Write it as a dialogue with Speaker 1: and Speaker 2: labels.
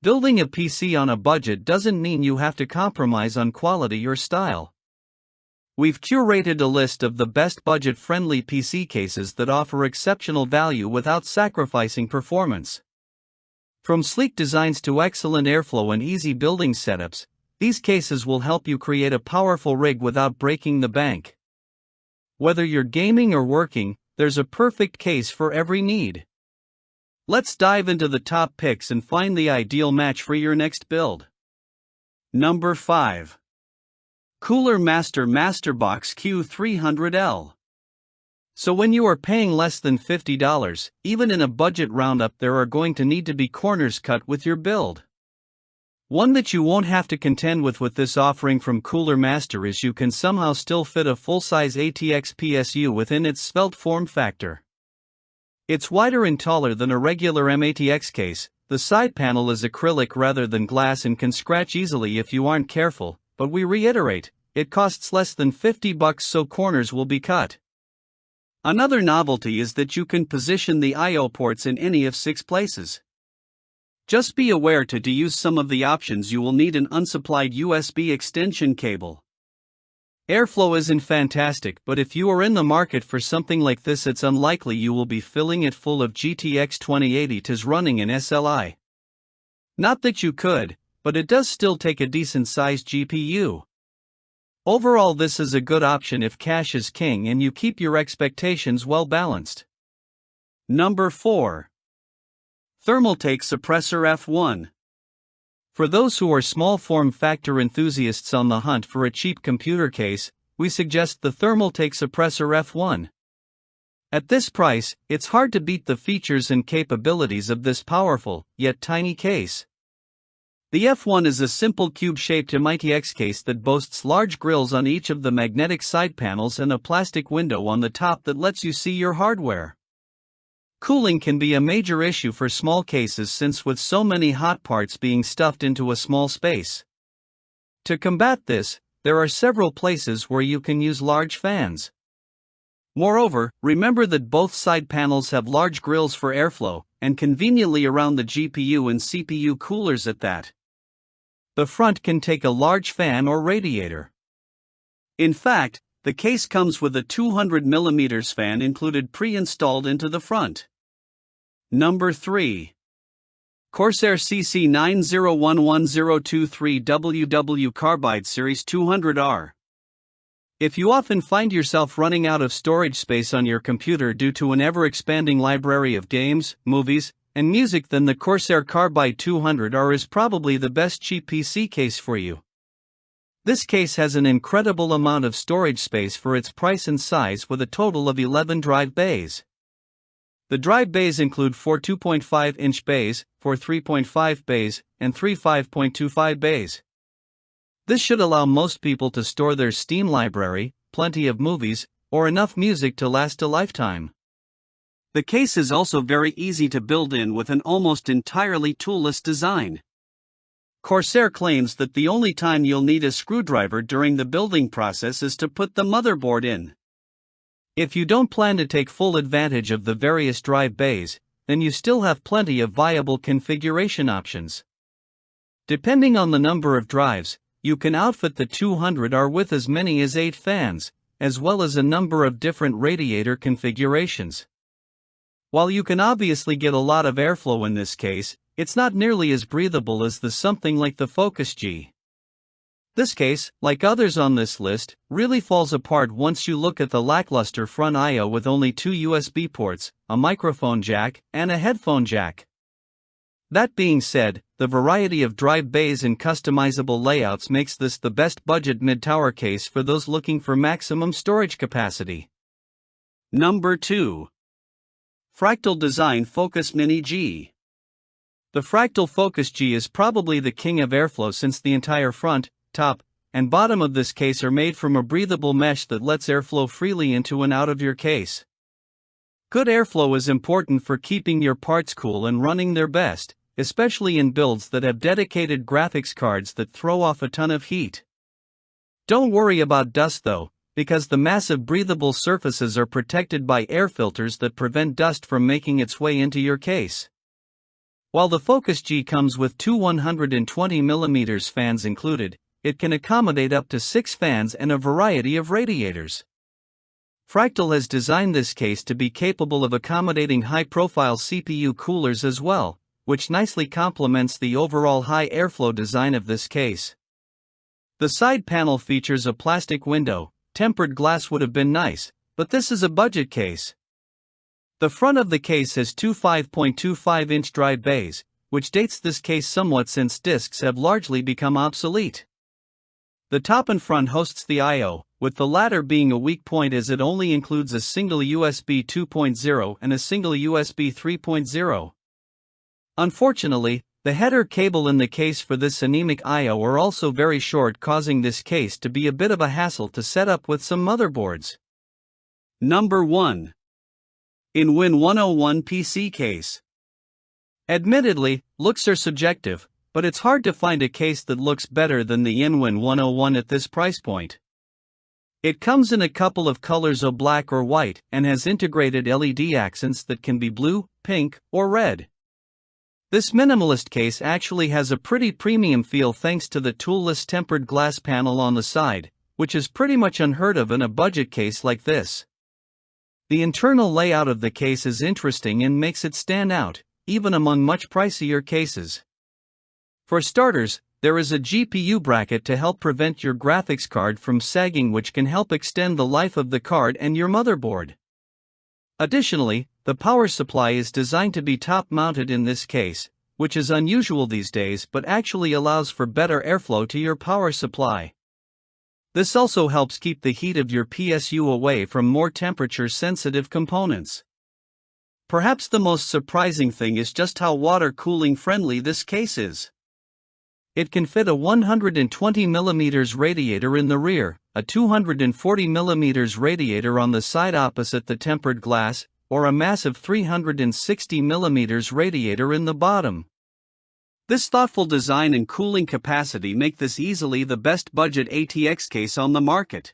Speaker 1: Building a PC on a budget doesn't mean you have to compromise on quality or style. We've curated a list of the best budget-friendly PC cases that offer exceptional value without sacrificing performance. From sleek designs to excellent airflow and easy building setups, these cases will help you create a powerful rig without breaking the bank. Whether you're gaming or working, there's a perfect case for every need. Let's dive into the top picks and find the ideal match for your next build. Number 5. Cooler Master MasterBox Q300L. So when you are paying less than $50, even in a budget roundup, there are going to need to be corners cut with your build. One that you won't have to contend with this offering from Cooler Master is you can somehow still fit a full-size ATX PSU within its svelte form factor. It's wider and taller than a regular MATX case, the side panel is acrylic rather than glass and can scratch easily if you aren't careful, but we reiterate, it costs less than $50 so corners will be cut. Another novelty is that you can position the I/O ports in any of 6 places. Just be aware to use some of the options you will need an unsupplied USB extension cable. Airflow isn't fantastic, but if you are in the market for something like this, it's unlikely you will be filling it full of GTX 2080 Ti's running an SLI. Not that you could, but it does still take a decent-sized GPU. Overall, this is a good option if cash is king and you keep your expectations well balanced. Number 4. Thermaltake Suppressor F1. For those who are small form factor enthusiasts on the hunt for a cheap computer case, we suggest the Thermaltake Suppressor F1. At this price, it's hard to beat the features and capabilities of this powerful, yet tiny case. The F1 is a simple cube-shaped MITX case that boasts large grills on each of the magnetic side panels and a plastic window on the top that lets you see your hardware. Cooling can be a major issue for small cases since with so many hot parts being stuffed into a small space. To combat this, there are several places where you can use large fans. Moreover, remember that both side panels have large grills for airflow, and conveniently around the GPU and CPU coolers at that. The front can take a large fan or radiator. In fact, the case comes with a 200mm fan included pre-installed into the front. Number 3. Corsair CC901103WW Carbide Series 200R. If you often find yourself running out of storage space on your computer due to an ever-expanding library of games, movies, and music, then the Corsair Carbide 200R is probably the best cheap PC case for you. This case has an incredible amount of storage space for its price and size with a total of 11 drive bays. The drive bays include 4 2.5-inch bays, 4 3.5 bays, and 3 5.25 bays. This should allow most people to store their Steam library, plenty of movies, or enough music to last a lifetime. The case is also very easy to build in with an almost entirely toolless design. Corsair claims that the only time you'll need a screwdriver during the building process is to put the motherboard in. If you don't plan to take full advantage of the various drive bays, then you still have plenty of viable configuration options. Depending on the number of drives, you can outfit the 200R with as many as 8 fans, as well as a number of different radiator configurations. While you can obviously get a lot of airflow in this case, it's not nearly as breathable as something like the Focus G. This case, like others on this list, really falls apart once you look at the lackluster front I/O with only 2 USB ports, a microphone jack, and a headphone jack. That being said, the variety of drive bays and customizable layouts makes this the best budget mid-tower case for those looking for maximum storage capacity. Number 2. Fractal Design Focus Mini G. The Fractal Focus G is probably the king of airflow since the entire front, top, and bottom of this case are made from a breathable mesh that lets airflow freely into and out of your case. Good airflow is important for keeping your parts cool and running their best, especially in builds that have dedicated graphics cards that throw off a ton of heat. Don't worry about dust though, because the massive breathable surfaces are protected by air filters that prevent dust from making its way into your case. While the Focus G comes with two 120mm fans included, it can accommodate up to 6 fans and a variety of radiators. Fractal has designed this case to be capable of accommodating high-profile CPU coolers as well, which nicely complements the overall high airflow design of this case. The side panel features a plastic window. Tempered glass would have been nice, but this is a budget case. The front of the case has two 5.25-inch drive bays, which dates this case somewhat since discs have largely become obsolete. The top and front hosts the I/O, with the latter being a weak point as it only includes a single USB 2.0 and a single USB 3.0. Unfortunately, the header cable in the case for this anemic I/O are also very short, causing this case to be a bit of a hassle to set up with some motherboards. Number 1. InWin 101 PC Case. Admittedly, looks are subjective, but it's hard to find a case that looks better than the InWin 101 at this price point. It comes in a couple of colors of black or white and has integrated LED accents that can be blue, pink, or red. This minimalist case actually has a pretty premium feel thanks to the toolless tempered glass panel on the side, which is pretty much unheard of in a budget case like this. The internal layout of the case is interesting and makes it stand out, even among much pricier cases. For starters, there is a GPU bracket to help prevent your graphics card from sagging, which can help extend the life of the card and your motherboard. Additionally, the power supply is designed to be top-mounted in this case, which is unusual these days but actually allows for better airflow to your power supply. This also helps keep the heat of your PSU away from more temperature-sensitive components. Perhaps the most surprising thing is just how water cooling friendly this case is. It can fit a 120mm radiator in the rear, a 240mm radiator on the side opposite the tempered glass, or a massive 360mm radiator in the bottom. This thoughtful design and cooling capacity make this easily the best budget ATX case on the market.